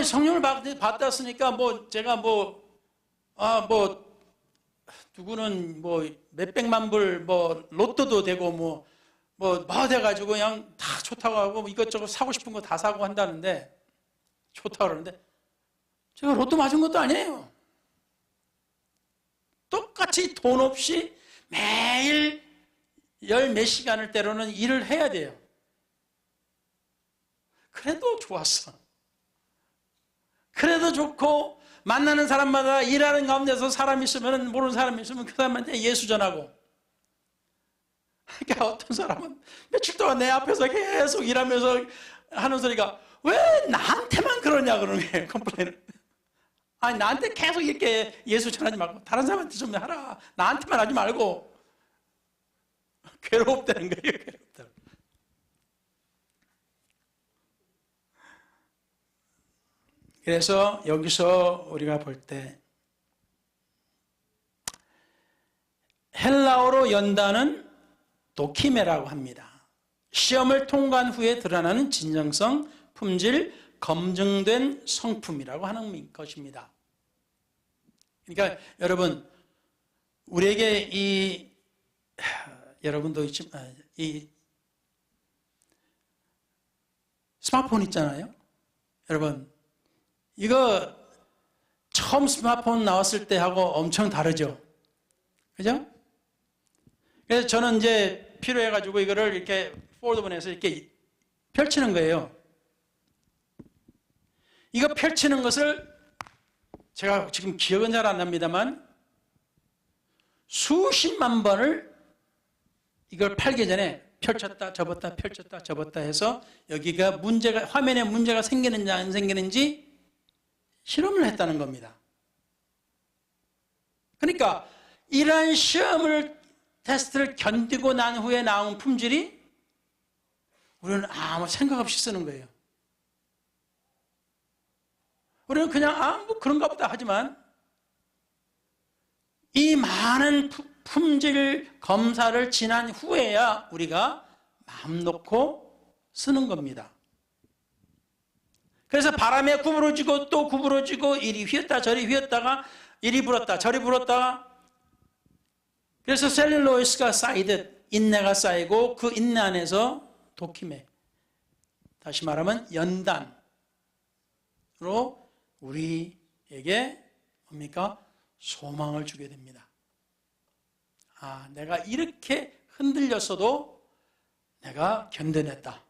성령을 받았으니까 제가 누구는 몇백만 불 로또도 되고 돼가지고 그냥 다 좋다고 하고 이것저것 사고 싶은 거 다 사고 한다는데, 좋다고 그러는데, 제가 로또 맞은 것도 아니에요. 똑같이 돈 없이 매일 열 몇 시간을 때로는 일을 해야 돼요. 그래도 좋았어. 그래도 좋고, 만나는 사람마다 일하는 가운데서 사람 있으면, 모르는 사람이 있으면 그 사람한테 예수 전하고. 그러니까 어떤 사람은 며칠 동안 내 앞에서 계속 일하면서 하는 소리가, 왜 나한테만 그러냐 그러는 거예요. 컴플레인을. 나한테 계속 이렇게 예수 전하지 말고 다른 사람한테 좀 하라. 나한테만 하지 말고. 괴롭다는 거예요. 괴롭다. 그래서 여기서 우리가 볼 때 헬라어로 연단은 도키메라고 합니다. 시험을 통과한 후에 드러나는 진정성, 품질, 검증된 성품이라고 하는 것입니다. 그러니까 여러분, 우리에게 여러분도 스마트폰 있잖아요. 여러분, 이거 처음 스마트폰 나왔을 때하고 엄청 다르죠. 그죠? 그래서 저는 이제 필요해가지고 이거를 이렇게 폴더본에서 이렇게 펼치는 거예요. 이거 펼치는 것을 제가 지금 기억은 잘 안 납니다만 수십만 번을 이걸 팔기 전에 펼쳤다 접었다 펼쳤다 접었다 해서 여기가 문제가, 화면에 문제가 생기는지 안 생기는지 실험을 했다는 겁니다. 그러니까 이러한 시험을, 테스트를 견디고 난 후에 나온 품질이 우리는 아무 생각 없이 쓰는 거예요. 우리는 그냥 뭐 그런가 보다 하지만 이 많은 품질 검사를 지난 후에야 우리가 마음 놓고 쓰는 겁니다. 그래서 바람에 구부러지고 또 구부러지고 이리 휘었다 저리 휘었다가 이리 불었다 저리 불었다가, 그래서 셀룰로이스가 쌓이듯 인내가 쌓이고 그 인내 안에서 도킴에, 다시 말하면 연단으로 우리에게 뭡니까? 소망을 주게 됩니다. 내가 이렇게 흔들렸어도 내가 견뎌냈다.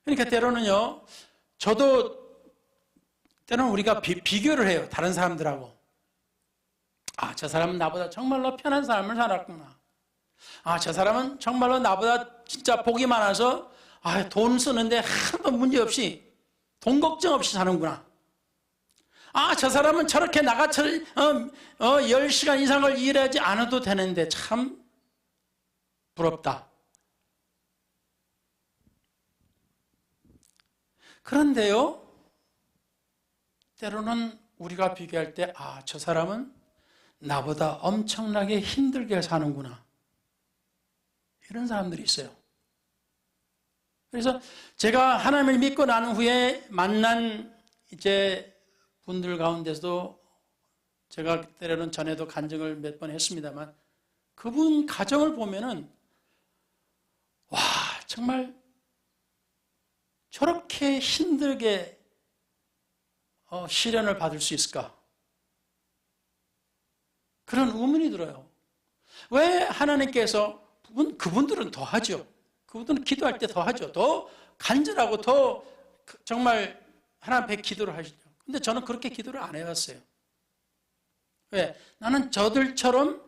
그러니까 때로는요, 저도 때로는 우리가 비교를 해요. 다른 사람들하고. 저 사람은 나보다 정말로 편한 삶을 살았구나. 저 사람은 정말로 나보다 진짜 복이 많아서 돈 쓰는데 하나도 문제없이, 돈 걱정 없이 사는구나. 저 사람은 저렇게 나가처럼 10시간 이상을 일하지 않아도 되는데 참 부럽다. 그런데요, 때로는 우리가 비교할 때 저 사람은 나보다 엄청나게 힘들게 사는구나. 이런 사람들이 있어요. 그래서 제가 하나님을 믿고 난 후에 만난 이제 분들 가운데서도 제가 때로는 전에도 간증을 몇 번 했습니다만, 그분 가정을 보면은 정말 저렇게 힘들게 시련을 받을 수 있을까? 그런 의문이 들어요. 왜 하나님께서, 그분들은 더 하죠. 그분들은 기도할 때 더 하죠. 더 간절하고 더 정말 하나님 앞에 기도를 하시죠. 근데 저는 그렇게 기도를 안 해왔어요. 왜? 나는 저들처럼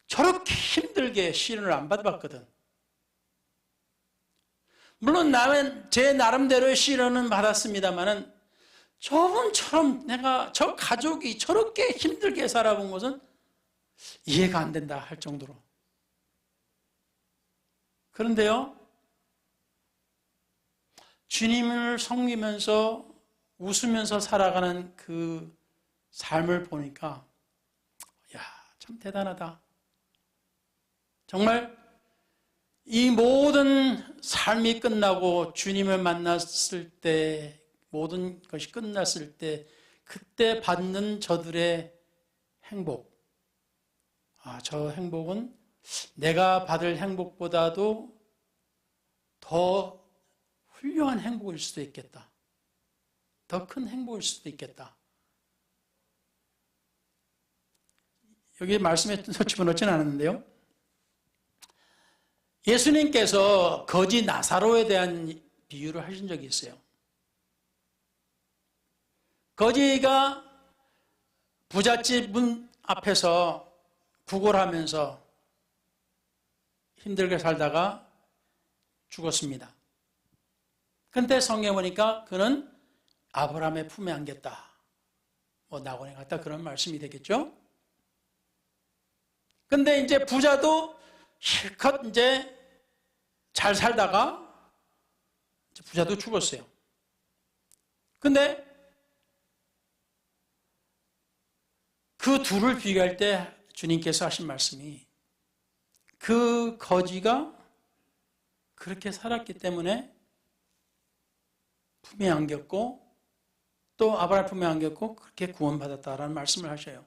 저렇게 힘들게 시련을 안 받아봤거든. 물론 나는 제 나름대로의 시련은 받았습니다만은 저분처럼 저 가족이 저렇게 힘들게 살아본 것은 이해가 안 된다 할 정도로. 그런데요, 주님을 섬기면서 웃으면서 살아가는 그 삶을 보니까 참 대단하다. 정말 이 모든 삶이 끝나고 주님을 만났을 때, 모든 것이 끝났을 때 그때 받는 저들의 행복, 저 행복은 내가 받을 행복보다도 더 훌륭한 행복일 수도 있겠다. 더 큰 행복일 수도 있겠다. 여기 말씀에 집어넣지는 않았는데요, 예수님께서 거지 나사로에 대한 비유를 하신 적이 있어요. 거지가 부잣집 문 앞에서 구걸하면서 힘들게 살다가 죽었습니다. 그런데 성경에 보니까 그는 아브라함의 품에 안겼다. 낙원에 갔다, 그런 말씀이 되겠죠? 근데 이제 부자도 실컷 이제 잘 살다가 부자도 죽었어요. 근데 그 둘을 비교할 때 주님께서 하신 말씀이, 그 거지가 그렇게 살았기 때문에 품에 안겼고 또 아브라함 품에 안겼고 그렇게 구원받았다라는 말씀을 하셔요.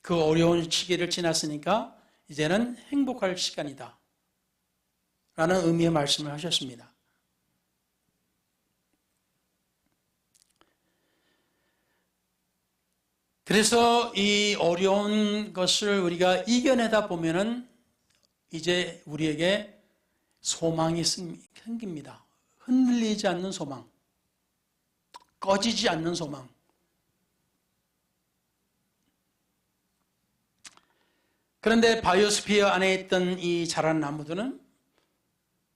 그 어려운 시기를 지났으니까 이제는 행복할 시간이다 라는 의미의 말씀을 하셨습니다. 그래서 이 어려운 것을 우리가 이겨내다 보면은 이제 우리에게 소망이 생깁니다. 흔들리지 않는 소망, 꺼지지 않는 소망. 그런데 바이오스피어 안에 있던 이 자란 나무들은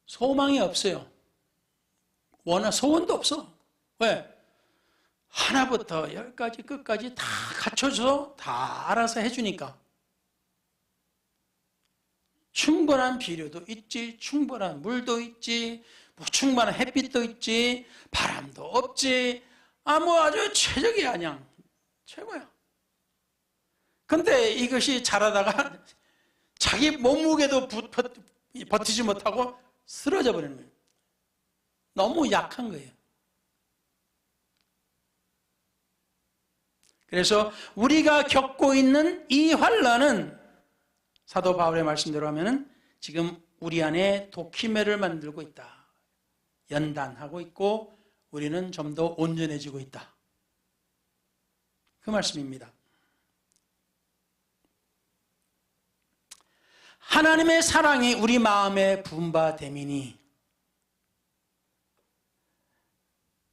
소망이 없어요. 소원도 없어. 왜? 하나부터 열까지 끝까지 다 갖춰서 다 알아서 해주니까. 충분한 비료도 있지, 충분한 물도 있지, 뭐 충분한 햇빛도 있지, 바람도 없지. 아주 최적이야, 그냥. 최고야. 근데 이것이 자라다가 자기 몸무게도 버티지 못하고 쓰러져 버리는 거예요. 너무 약한 거예요. 그래서 우리가 겪고 있는 이 환난은 사도 바울의 말씀대로 하면은 지금 우리 안에 도키매를 만들고 있다. 연단하고 있고 우리는 좀 더 온전해지고 있다. 그 말씀입니다. 하나님의 사랑이 우리 마음에 부음받음이니,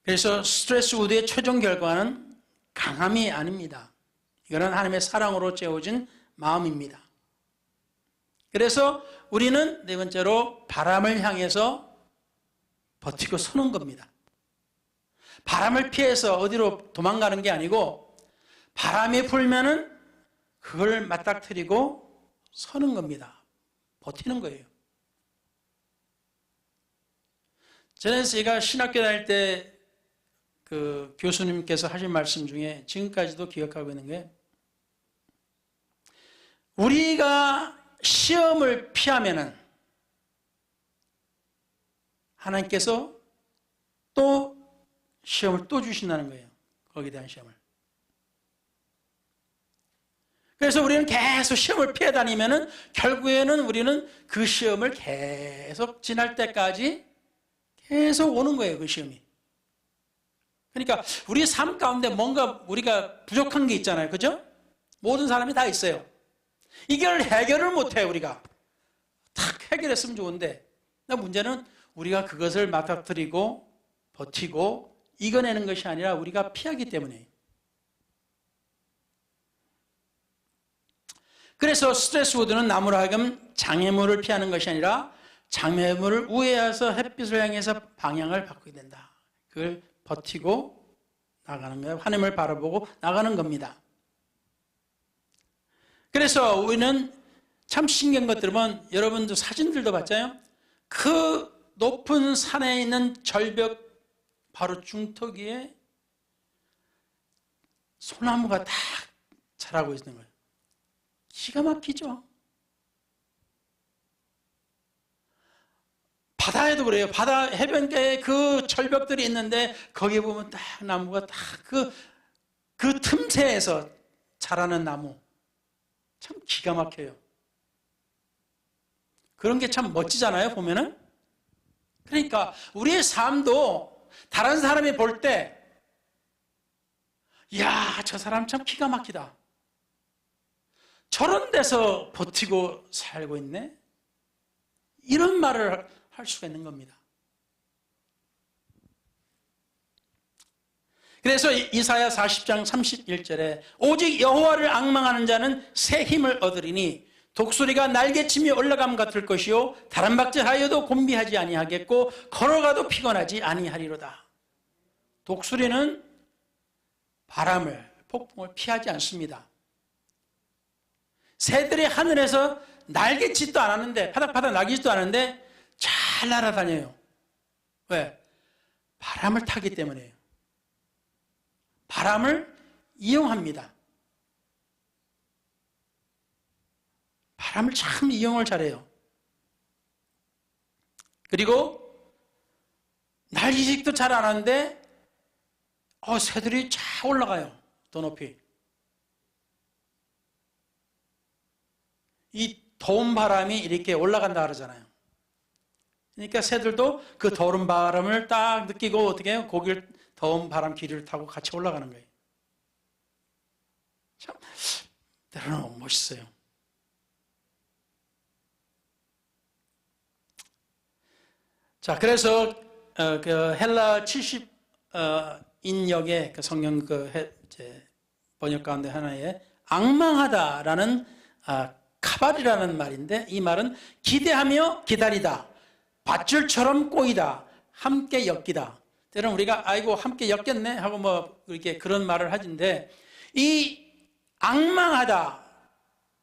그래서 스트레스 우드의 최종 결과는 강함이 아닙니다. 이거는 하나님의 사랑으로 채워진 마음입니다. 그래서 우리는 네 번째로 바람을 향해서 버티고 서는 겁니다. 바람을 피해서 어디로 도망가는 게 아니고 바람이 불면은 그걸 맞닥뜨리고 서는 겁니다. 버티는 거예요. 전에 제가 신학교 다닐 때 그 교수님께서 하신 말씀 중에 지금까지도 기억하고 있는 게, 우리가 시험을 피하면은 하나님께서 또 시험을 또 주신다는 거예요. 거기에 대한 시험을. 그래서 우리는 계속 시험을 피해 다니면은 결국에는 우리는 그 시험을 계속 지날 때까지 계속 오는 거예요, 그 시험이. 그러니까 우리 삶 가운데 뭔가 우리가 부족한 게 있잖아요. 그죠? 모든 사람이 다 있어요. 이걸 해결을 못해요, 우리가. 탁 해결했으면 좋은데, 문제는 우리가 그것을 맞닥뜨리고 버티고 이겨내는 것이 아니라 우리가 피하기 때문에. 그래서 스트레스 우드는 나무로 하여금 장애물을 피하는 것이 아니라 장애물을 우회해서 햇빛을 향해서 방향을 바꾸게 된다. 그걸 버티고 나가는 거예요. 하나님을 바라보고 나가는 겁니다. 그래서 우리는 참 신기한 것 들으면, 여러분도 사진들도 봤잖아요. 그 높은 산에 있는 절벽 바로 중턱 위에 소나무가 딱 자라고 있는 거예요. 기가 막히죠. 바다에도 그래요. 바다 해변가에 그 절벽들이 있는데 거기에 보면 딱 나무가 딱 그 틈새에서 자라는 나무, 참 기가 막혀요. 그런 게 참 멋지잖아요, 보면은. 그러니까 우리의 삶도 다른 사람이 볼 때, 이야, 저 사람 참 기가 막히다. 저런 데서 버티고 살고 있네. 이런 말을 할 수가 있는 겁니다. 그래서 이사야 40장 31절에 오직 여호와를 앙망하는 자는 새 힘을 얻으리니 독수리가 날개치며 올라감 같을 것이요 다람박질하여도 곤비하지 아니하겠고 걸어가도 피곤하지 아니하리로다. 독수리는 바람을, 폭풍을 피하지 않습니다. 새들이 하늘에서 날개짓도 않았는데, 파닥파닥 날개짓도 않았는데 잘 날아다녀요. 왜? 바람을 타기 때문에요. 바람을 이용합니다. 바람을 참 이용을 잘해요. 그리고 날개짓도 잘 안 하는데 새들이 쫙 올라가요. 더 높이. 이 더운 바람이 이렇게 올라간다 그러잖아요. 그러니까 새들도 그 더운 바람을 딱 느끼고 어떻게 해요? 고기를 더운 바람 기류를 타고 같이 올라가는 거예요. 참 때로는 멋있어요. 자, 그래서 그 헬라 70 인역의 그 성경 번역 가운데 하나에 앙망하다라는 카발이라는 말인데, 이 말은 기대하며 기다리다, 밧줄처럼 꼬이다, 함께 엮이다. 때로는 우리가 아이고 함께 엮였네 하고 뭐 이렇게 그런 말을 하는데, 이 앙망하다,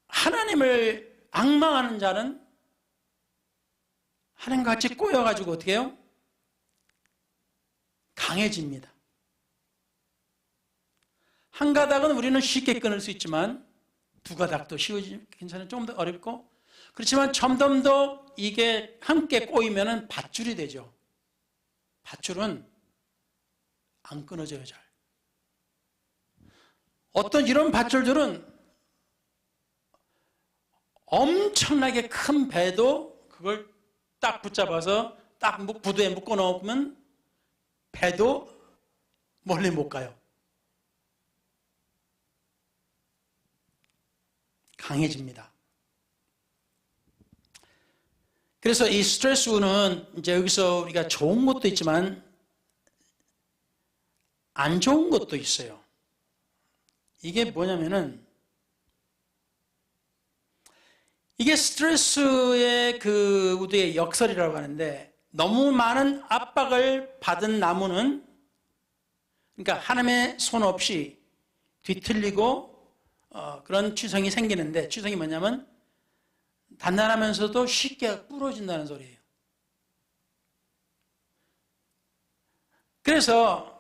하나님을 앙망하는 자는 하나님과 같이 꼬여가지고 어떻게 해요? 강해집니다. 한 가닥은 우리는 쉽게 끊을 수 있지만 두 가닥도 괜찮아요. 좀 더 어렵고, 그렇지만 점점 더 이게 함께 꼬이면 밧줄이 되죠. 밧줄은 안 끊어져요, 잘. 어떤 이런 밧줄들은 엄청나게 큰 배도 그걸 딱 붙잡아서 딱 구두에 묶어 놓으면 배도 멀리 못 가요. 강해집니다. 그래서 이 스트레스는 이제 여기서 우리가 좋은 것도 있지만 안 좋은 것도 있어요. 이게 뭐냐면은, 이게 스트레스의 그 우리의 역설이라고 하는데, 너무 많은 압박을 받은 나무는, 그러니까 하나님의 손 없이 뒤틀리고 그런 취성이 생기는데, 취성이 뭐냐면 단단하면서도 쉽게 부러진다는 소리예요. 그래서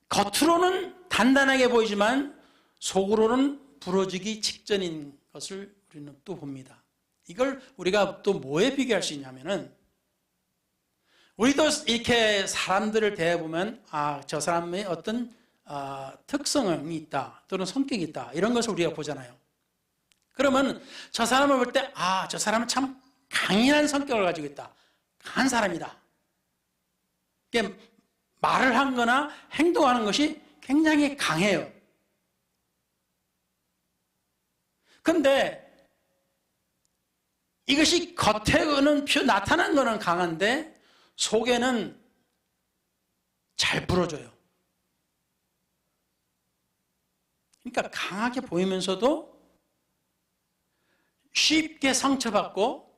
겉으로는 단단하게 보이지만 속으로는 부러지기 직전인 것을 우리는 또 봅니다. 이걸 우리가 또 뭐에 비교할 수 있냐면은, 우리도 이렇게 사람들을 대해보면 저 사람의 어떤 특성이 있다, 또는 성격이 있다, 이런 것을 우리가 보잖아요. 그러면 저 사람을 볼 때 저 사람은 참 강인한 성격을 가지고 있다, 강한 사람이다. 말을 하거나 행동하는 것이 굉장히 강해요. 그런데 이것이 겉에는 나타난 거는 강한데 속에는 잘 부러져요. 그러니까 강하게 보이면서도 쉽게 상처받고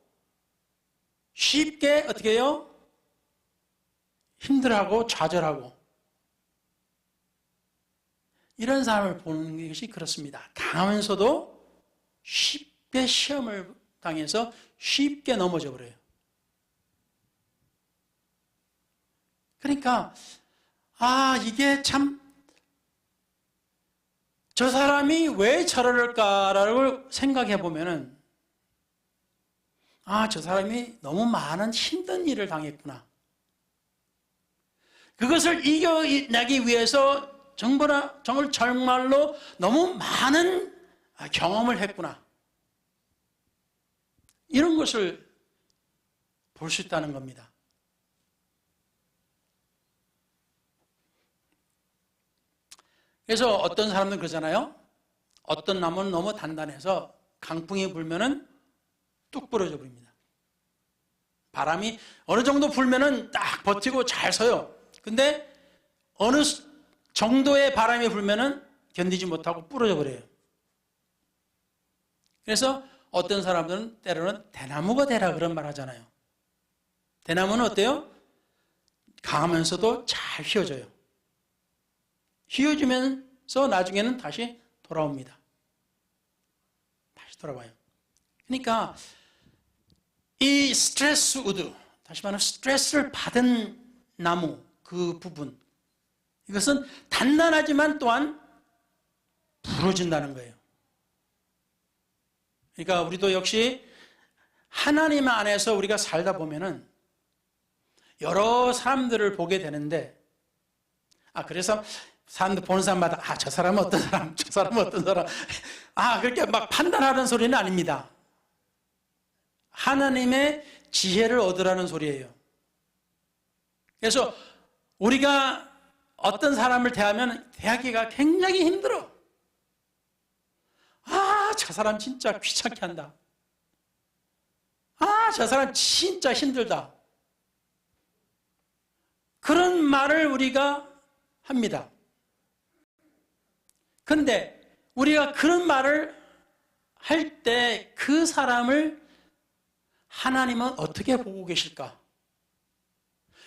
쉽게 어떻게 해요? 힘들어하고 좌절하고, 이런 사람을 보는 것이 그렇습니다. 강하면서도 쉽게 시험을 당해서 쉽게 넘어져 버려요. 그러니까 이게 참, 저 사람이 왜 저럴까라고 생각해 보면은 저 사람이 너무 많은 힘든 일을 당했구나. 그것을 이겨내기 위해서 정말로 너무 많은 경험을 했구나. 이런 것을 볼 수 있다는 겁니다. 그래서 어떤 사람들은 그러잖아요. 어떤 나무는 너무 단단해서 강풍이 불면은 뚝 부러져 버립니다. 바람이 어느 정도 불면은 딱 버티고 잘 서요. 근데 어느 정도의 바람이 불면은 견디지 못하고 부러져 버려요. 그래서 어떤 사람들은 때로는 대나무가 되라 그런 말 하잖아요. 대나무는 어때요? 강하면서도 잘 휘어져요. 휘어지면서 나중에는 다시 돌아옵니다. 다시 돌아와요. 그러니까 이 스트레스 우드, 다시 말하면 스트레스를 받은 나무, 그 부분, 이것은 단단하지만 또한 부러진다는 거예요. 그러니까 우리도 역시 하나님 안에서 우리가 살다 보면은 여러 사람들을 보게 되는데, 그래서 사람들 보는 사람마다 저 사람은 어떤 사람, 저 사람은 어떤 사람, 그렇게 막 판단하는 소리는 아닙니다. 하나님의 지혜를 얻으라는 소리예요. 그래서 우리가 어떤 사람을 대하기가 굉장히 힘들어. 아, 저 사람 진짜 귀찮게 한다. 아, 저 사람 진짜 힘들다. 그런 말을 우리가 합니다. 그런데 우리가 그런 말을 할 때 그 사람을 하나님은 어떻게 보고 계실까?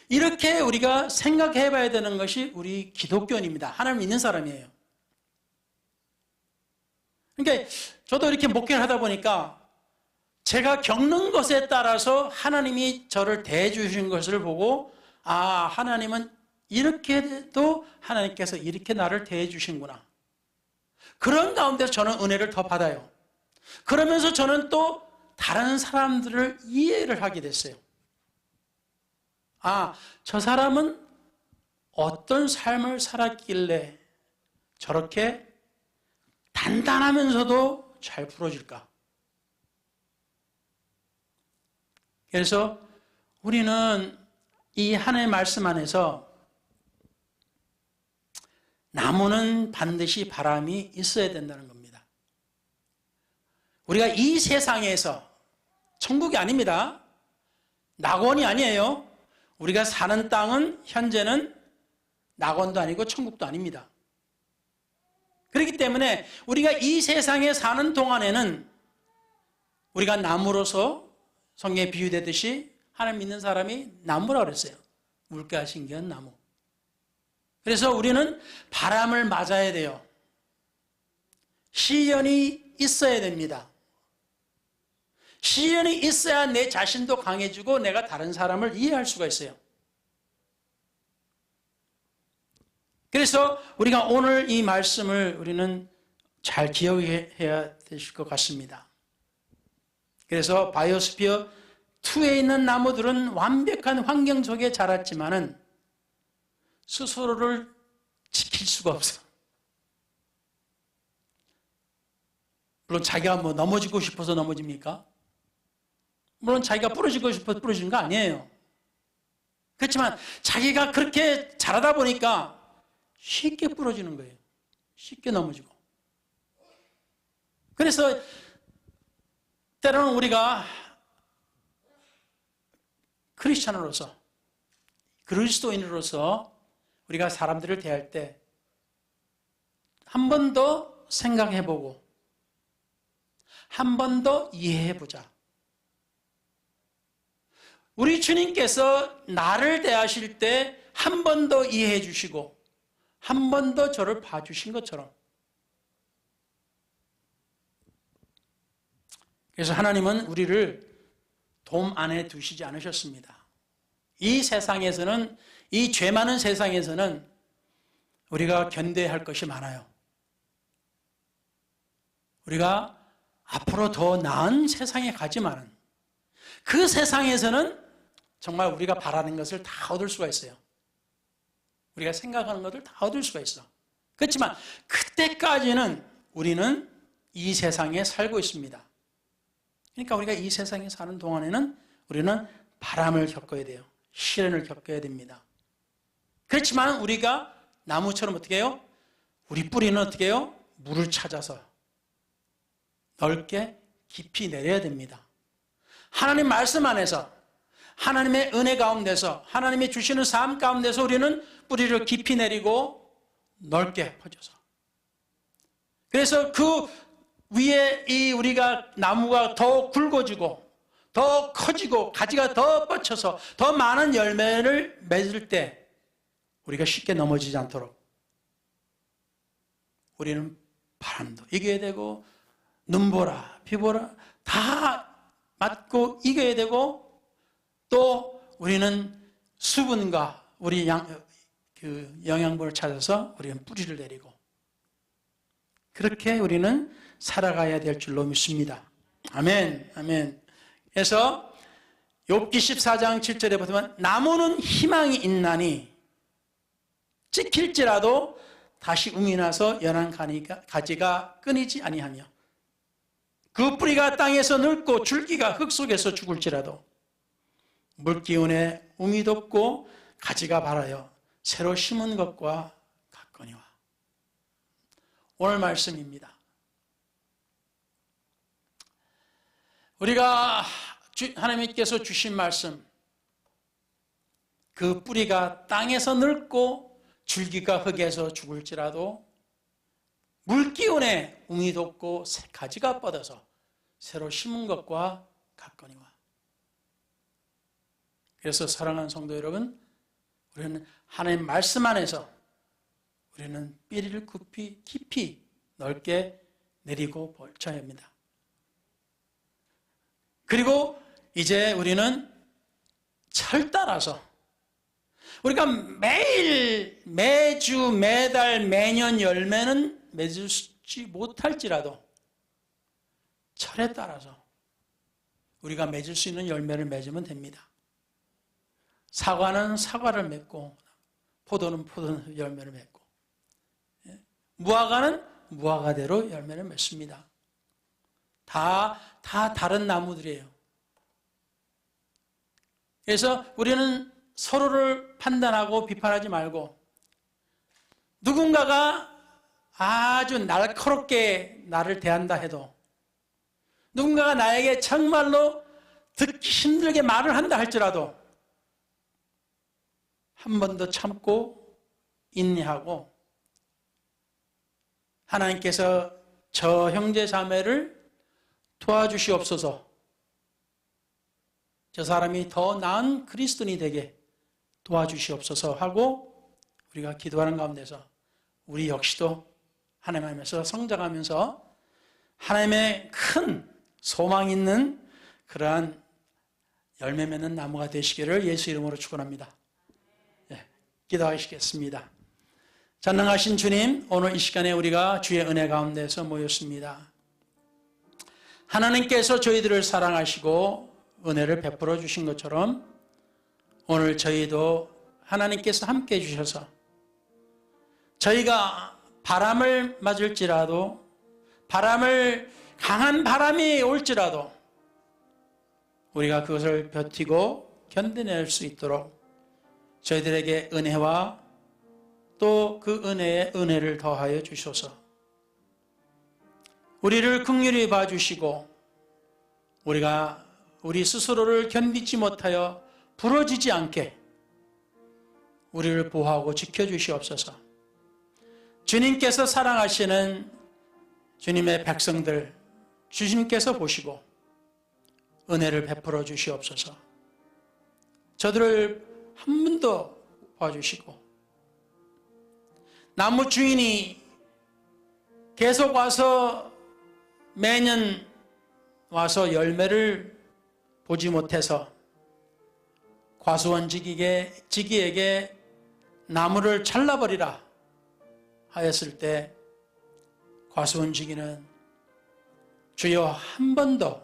이렇게 우리가 생각해 봐야 되는 것이 우리 기독교인입니다. 하나님 믿는 사람이에요. 그러니까 저도 이렇게 목회를 하다 보니까 제가 겪는 것에 따라서 하나님이 저를 대해 주신 것을 보고, 아, 하나님은 이렇게도 하나님께서 이렇게 나를 대해 주신구나. 그런 가운데서 저는 은혜를 더 받아요. 그러면서 저는 또 다른 사람들을 이해를 하게 됐어요. 아, 저 사람은 어떤 삶을 살았길래 저렇게 단단하면서도 잘 풀어질까? 그래서 우리는 이 하나님의 말씀 안에서 나무는 반드시 바람이 있어야 된다는 겁니다. 우리가 이 세상에서, 천국이 아닙니다. 낙원이 아니에요. 우리가 사는 땅은 현재는 낙원도 아니고 천국도 아닙니다. 그렇기 때문에 우리가 이 세상에 사는 동안에는 우리가 나무로서 성경에 비유되듯이 하나님 믿는 사람이 나무라고 그랬어요. 물가 신기한 나무. 그래서 우리는 바람을 맞아야 돼요. 시련이 있어야 됩니다. 시련이 있어야 내 자신도 강해지고 내가 다른 사람을 이해할 수가 있어요. 그래서 우리가 오늘 이 말씀을 우리는 잘 기억해야 되실 것 같습니다. 그래서 바이오스피어 2에 있는 나무들은 완벽한 환경 속에 자랐지만은 스스로를 지킬 수가 없어. 물론 자기가 뭐 넘어지고 싶어서 넘어집니까? 물론 자기가 부러지고 싶어서 부러지는 거 아니에요. 그렇지만 자기가 그렇게 자라다 보니까 쉽게 부러지는 거예요. 쉽게 넘어지고. 그래서 때로는 우리가 크리스찬으로서, 그리스도인으로서 우리가 사람들을 대할 때 한 번 더 생각해보고 한 번 더 이해해보자. 우리 주님께서 나를 대하실 때 한 번 더 이해해 주시고 한 번 더 저를 봐주신 것처럼, 그래서 하나님은 우리를 돔 안에 두시지 않으셨습니다. 이 세상에서는, 이 죄 많은 세상에서는 우리가 견뎌야 할 것이 많아요. 우리가 앞으로 더 나은 세상에 가지만은 그 세상에서는 정말 우리가 바라는 것을 다 얻을 수가 있어요. 우리가 생각하는 것을 다 얻을 수가 있어. 그렇지만 그때까지는 우리는 이 세상에 살고 있습니다. 그러니까 우리가 이 세상에 사는 동안에는 우리는 바람을 겪어야 돼요. 시련을 겪어야 됩니다. 그렇지만 우리가 나무처럼 어떻게 해요? 우리 뿌리는 어떻게 해요? 물을 찾아서 넓게 깊이 내려야 됩니다. 하나님 말씀 안에서, 하나님의 은혜 가운데서, 하나님이 주시는 삶 가운데서 우리는 뿌리를 깊이 내리고 넓게 퍼져서, 그래서 그 위에 이 우리가 나무가 더 굵어지고 더 커지고 가지가 더 뻗쳐서 더 많은 열매를 맺을 때 우리가 쉽게 넘어지지 않도록 우리는 바람도 이겨야 되고 눈보라 비보라 다 맞고 이겨야 되고, 또 우리는 수분과 우리 영양분을 찾아서 우리는 뿌리를 내리고, 그렇게 우리는 살아가야 될 줄로 믿습니다. 아멘, 아멘. 그래서 욥기 14장 7절에 보면 나무는 희망이 있나니 찍힐지라도 다시 움이 나서 연한 가지가 끊이지 아니하며, 그 뿌리가 땅에서 늙고 줄기가 흙 속에서 죽을지라도 물기운에 움이 돋고 가지가 발하여 새로 심은 것과 같거니와. 오늘 말씀입니다. 우리가 하나님께서 주신 말씀, 그 뿌리가 땅에서 늙고 줄기가 흙에서 죽을지라도 물기운에 웅이 돋고 가지가 뻗어서 새로 심은 것과 같거니와. 그래서 사랑하는 성도 여러분, 우리는 하나님 말씀 안에서 우리는 뿌리를 깊이 넓게 내리고 볼쳐야 합니다. 그리고 이제 우리는 철 따라서 우리가 매일, 매주, 매달, 매년 열매는 맺지 못할지라도 철에 따라서 우리가 맺을 수 있는 열매를 맺으면 됩니다. 사과는 사과를 맺고 포도는 포도 열매를 맺고 무화과는 무화과대로 열매를 맺습니다. 다 다른 나무들이에요. 그래서 우리는 서로를 판단하고 비판하지 말고 누군가가 아주 날카롭게 나를 대한다 해도 누군가가 나에게 정말로 듣기 힘들게 말을 한다 할지라도 한 번 더 참고 인내하고 하나님께서 저 형제 자매를 도와주시옵소서. 저 사람이 더 나은 그리스도인이 되게 도와주시옵소서 하고 우리가 기도하는 가운데서 우리 역시도 하나님 안에서 성장하면서 하나님의 큰 소망 있는 그러한 열매 맺는 나무가 되시기를 예수 이름으로 축원합니다. 기도하시겠습니다. 전능하신 주님, 오늘 이 시간에 우리가 주의 은혜 가운데서 모였습니다. 하나님께서 저희들을 사랑하시고 은혜를 베풀어 주신 것처럼 오늘 저희도 하나님께서 함께 해주셔서 저희가 바람을 맞을지라도 강한 바람이 올지라도 우리가 그것을 버티고 견뎌낼 수 있도록 저희들에게 은혜와 또 그 은혜에 은혜를 더하여 주셔서 우리를 긍휼히 봐주시고 우리가 우리 스스로를 견디지 못하여 부러지지 않게 우리를 보호하고 지켜주시옵소서. 주님께서 사랑하시는 주님의 백성들 주님께서 보시고 은혜를 베풀어 주시옵소서. 저들을 한 번 더 봐주시고 나무 주인이 계속 와서 매년 와서 열매를 보지 못해서 과수원 지기에게 나무를 잘라버리라 하였을 때 과수원 지기는 주여 한 번 더,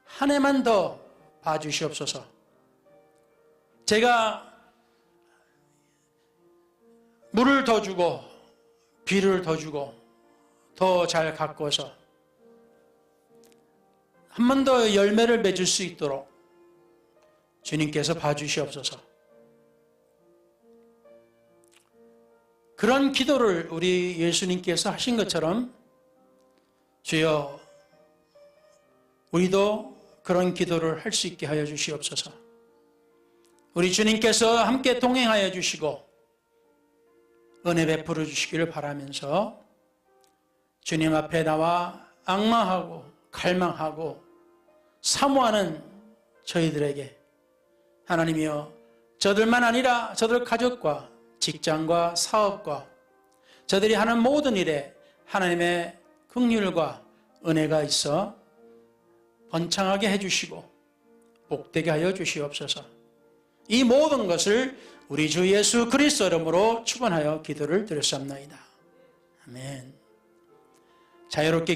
한 해만 더 봐주시옵소서. 제가 물을 더 주고 비를 더 주고 더 잘 가꿔서 한 번 더 열매를 맺을 수 있도록 주님께서 봐주시옵소서. 그런 기도를 우리 예수님께서 하신 것처럼 주여 우리도 그런 기도를 할 수 있게 하여 주시옵소서. 우리 주님께서 함께 동행하여 주시고 은혜 베풀어 주시기를 바라면서 주님 앞에 나와 앙망하고 갈망하고 사모하는 저희들에게 하나님이여 저들만 아니라 저들 가족과 직장과 사업과 저들이 하는 모든 일에 하나님의 긍휼과 은혜가 있어 번창하게 해주시고 복되게 하여 주시옵소서. 이 모든 것을 우리 주 예수 그리스도 이름으로 축원하여 기도를 드렸사옵나이다. 아멘. 자유롭게